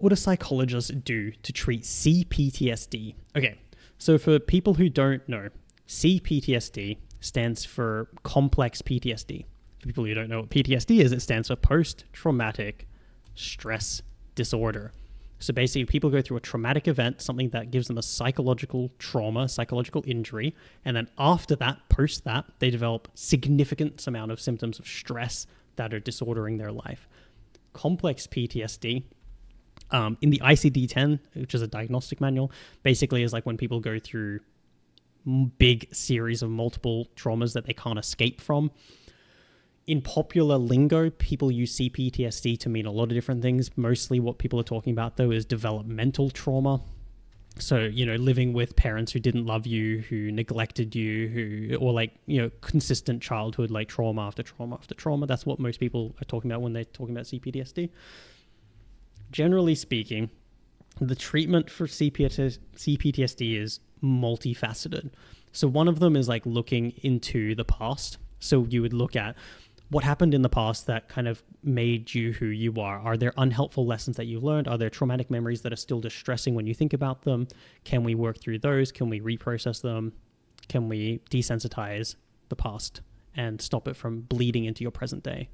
What do psychologists do to treat CPTSD? Okay, so for people who don't know, CPTSD stands for complex PTSD. For people who don't know what PTSD is, it stands for post-traumatic stress disorder. So basically, people go through a traumatic event, something that gives them a psychological trauma, psychological injury, and then after that, post that, they develop significant amount of symptoms of stress that are disordering their life. Complex PTSD, in the ICD-10, which is a diagnostic manual, basically is like when people go through big series of multiple traumas that they can't escape from. In popular lingo, people use CPTSD to mean a lot of different things. Mostly what people are talking about, though, is developmental trauma. So, living with parents who didn't love you, who neglected you, or consistent childhood, like trauma after trauma after trauma. That's what most people are talking about when they're talking about CPTSD. Generally speaking, the treatment for CPTSD is multifaceted. So one of them is like looking into the past. So you would look at what happened in the past that kind of made you who you are. Are there unhelpful lessons that you learned? Are there traumatic memories that are still distressing when you think about them? Can we work through those? Can we reprocess them? Can we desensitize the past and stop it from bleeding into your present day?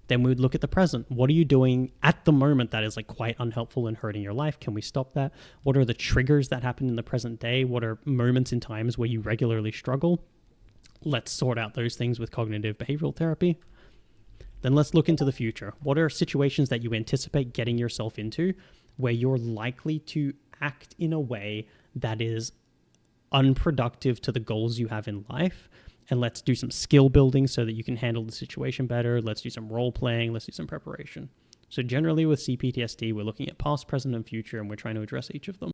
Then we would look at the present. What are you doing at the moment that is like quite unhelpful and hurting your life? Can we stop that? What are the triggers that happen in the present day? What are moments in times where you regularly struggle? Let's sort out those things with cognitive behavioral therapy. Then let's look into the future. What are situations that you anticipate getting yourself into where you're likely to act in a way that is unproductive to the goals you have in life? And let's do some skill building so that you can handle the situation better. Let's do some role playing. Let's do some preparation. So generally with CPTSD, we're looking at past, present, and future, and we're trying to address each of them.